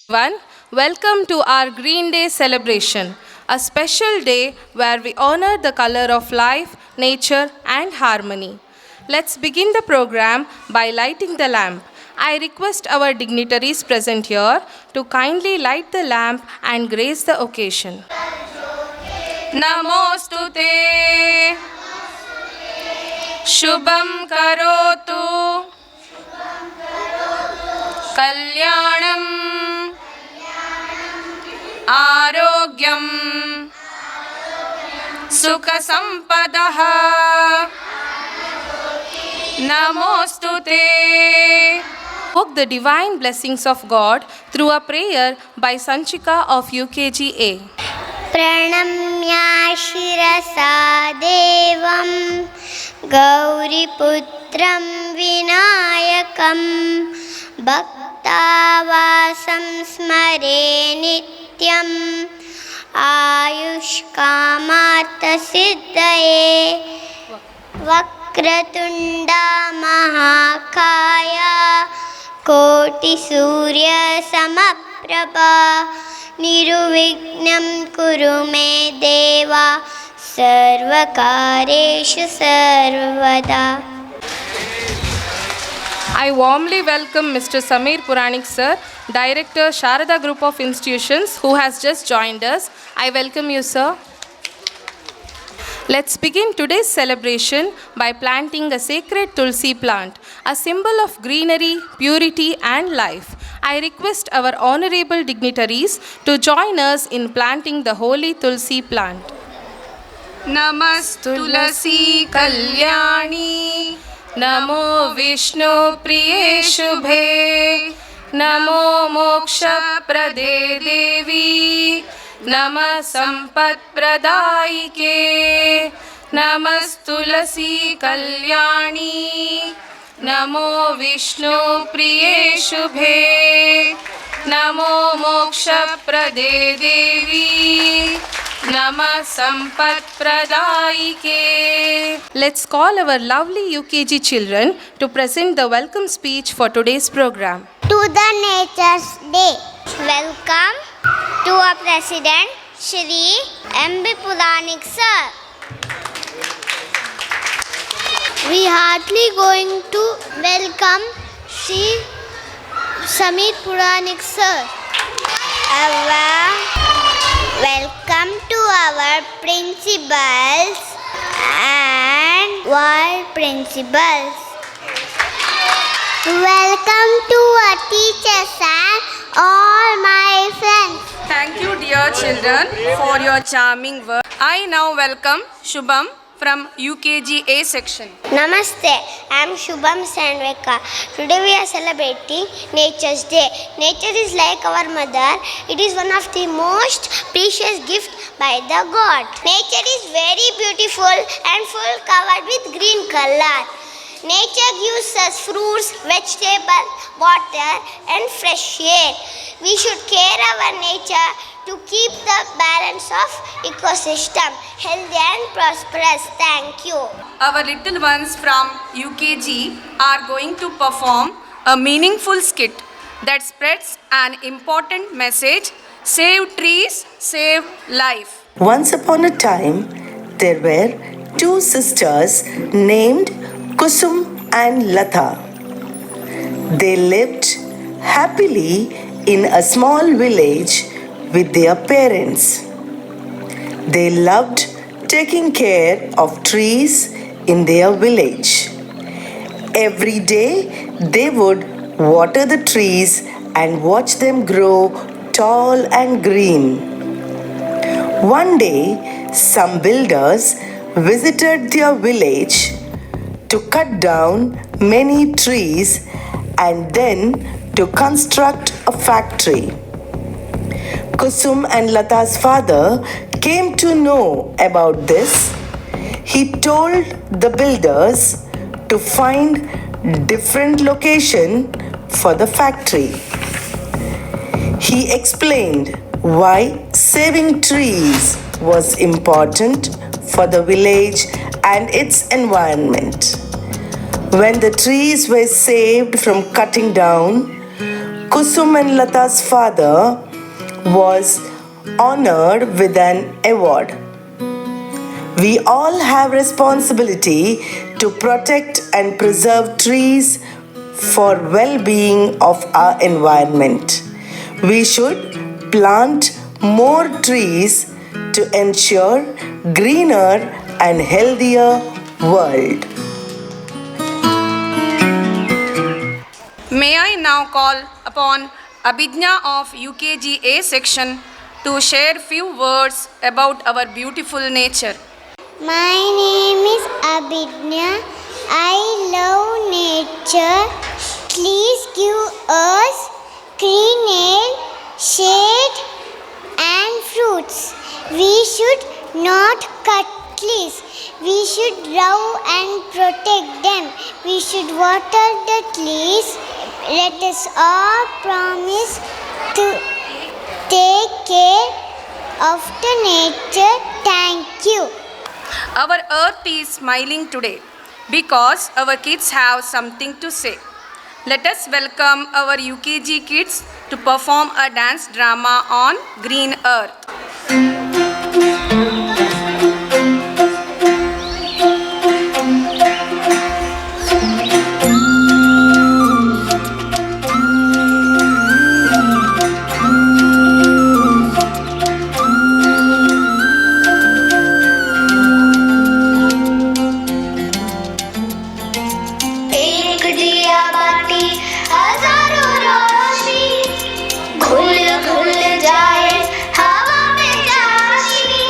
Everyone, welcome to our Green Day celebration, a special day where we honor the color of life, nature, and harmony. Let's begin the program by lighting the lamp. I request our dignitaries present here to kindly light the lamp and grace the occasion. Namostute Shubham Karotu Kalyanam Arogyam Sukha Sampadaha Namostute. Invoke the divine blessings of God through a prayer by Sanchika of UKGA. प्रणम्या शिरसा देवं गौरीपुत्रं विनायकं भक्तावासं स्मरे नित्यम् आयुष्कामार्थसिद्धये वक्रतुण्डा महाकाय कोटिसूर्यसमप्रभा निर्विघ्नं कुरु मे देवा सर्वकार्येषु सर्वदा. I warmly welcome Mr. Samir Puranik sir, Director Sharada Group of Institutions, who has just joined us. I welcome you, sir. Let's begin today's celebration by planting a sacred tulsi plant, a symbol of greenery, purity, and life. I request our honorable dignitaries to join us in planting the holy tulsi plant. Namastulasi Kalyani, Namo Vishnu Priye Shubhe, Namo Moksha Prade Devi, Namah Sampat Pradaike, Namastulasi Kalyani, Namo Vishnu Priye Shubhe, Namo Moksha Prade Devi, Namah Sampat Pradaike. Let's call our lovely UKG children to present the welcome speech for today's program. To the Nature's Day. Welcome to our President Shri M.B. Puranik sir. We heartily going to welcome Shri Samir Puranik sir. Welcome to our principals and world principals. Welcome to our teachers and all my friends. Thank you, dear children, for your charming words. I now welcome Shubham from UKGA section. Namaste, I am Shubham Sandveka. Today we are celebrating Nature's Day. Nature is like our mother. It is one of the most precious gifts by the God. Nature is very beautiful and full covered with green color. Nature gives us fruits, vegetables, water and fresh air. We should care our nature to keep the balance of ecosystem healthy and prosperous. Thank you. Our little ones from UKG are going to perform a meaningful skit that spreads an important message: save trees, save life. Once upon a time, there were two sisters named Kusum and Lata. They lived happily in a small village with their parents. They loved taking care of trees in their village. Every day they would water the trees and watch them grow tall and green. One day, some builders visited their village to cut down many trees and then to construct a factory. Kusum and Lata's father came to know about this. He told the builders to find different location for the factory. He explained why saving trees was important for the village and its environment. When the trees were saved from cutting down, Kusum and Lata's father was honored with an award. We all have responsibility to protect and preserve trees for well-being of our environment. We should plant more trees to ensure greener and healthier world. May I now call upon Abhijna of UKGA section to share few words about our beautiful nature. My name is Abhidnya. I love nature. Please give us green air, shade and fruits. We should not cut trees. We should love and protect them. We should water the trees. Let us all promise to take care of the nature. Thank you. Our earth is smiling today because our kids have something to say. Let us welcome our UKG kids to perform a dance drama on Green Earth. एक दिया बाती हजारों रोशनी घुल घुल जाए हवा में चाशनी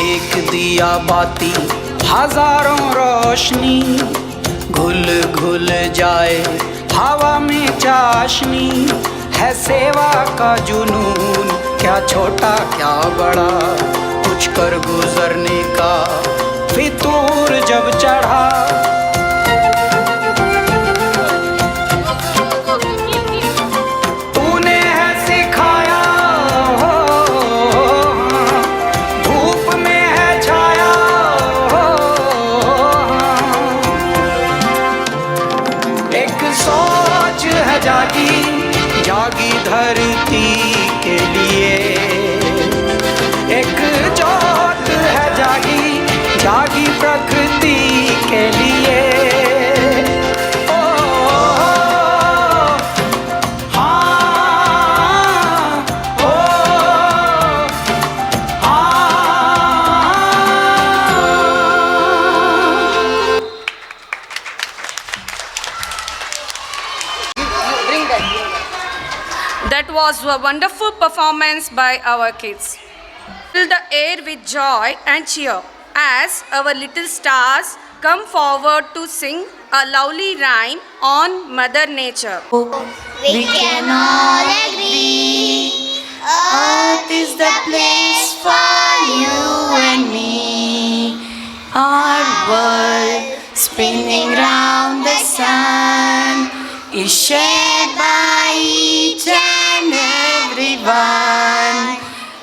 एक दिया बाती हजारों रोशनी घुल घुल जाए हवा में चाशनी है सेवा का जुनून क्या छोटा क्या बड़ा कुछ कर गुजरने का फितूर जब चढ़ा तूने है सिखाया हो धूप में है छाया हो एक सोच है जागी जागी धरती के लिए एक जोत है जागी जागी प्रकृति के लिए ओ, हाँ, ओ, हाँ। That was a wonderful performance by our kids. Fill the air with joy and cheer as our little stars come forward to sing a lovely rhyme on Mother Nature. We can all agree Earth is the place for you and me. Our world spinning round the sun is shared by each and everyone.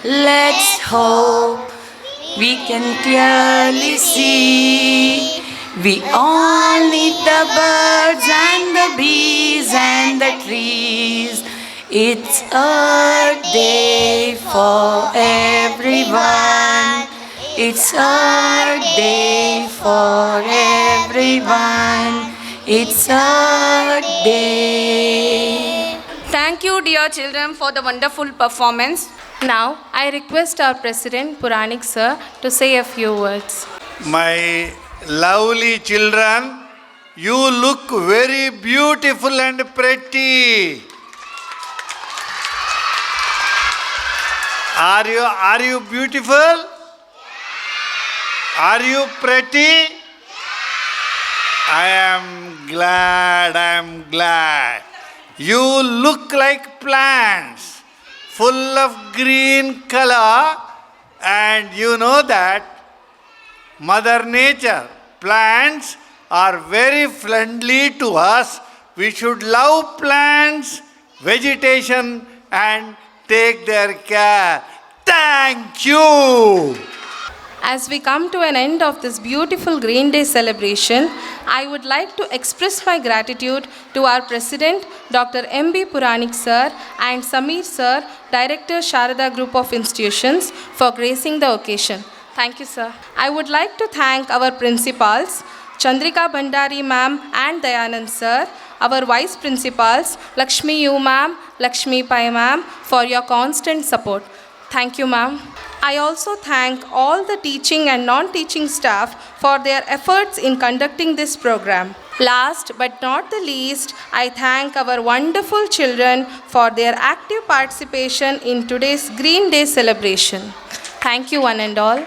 Let's hope we can clearly see. We all need the birds and the bees and the trees. It's Earth Day for everyone. It's Earth Day for everyone. It's Earth Day. Thank you, dear children, for the wonderful performance. Now, I request our President Puranik sir to say a few words. My lovely children, you look very beautiful and pretty. Are you beautiful? Are you pretty? I am glad. You look like plants, full of green color, and you know that Mother Nature, plants are very friendly to us. We should love plants, vegetation, and take their care. Thank you. As we come to an end of this beautiful Green Day celebration, I would like to express my gratitude to our President, Dr. M.B. Puranik Sir and Sameer Sir, Director, Sharada Group of Institutions, for gracing the occasion. Thank you, sir. I would like to thank our principals, Chandrika Bhandari ma'am and Dayanand sir, our vice principals, Lakshmi U ma'am, Lakshmi Pai ma'am, for your constant support. Thank you, ma'am. I also thank all the teaching and non-teaching staff for their efforts in conducting this program. Last but not the least, I thank our wonderful children for their active participation in today's Green Day celebration. Thank you, one and all.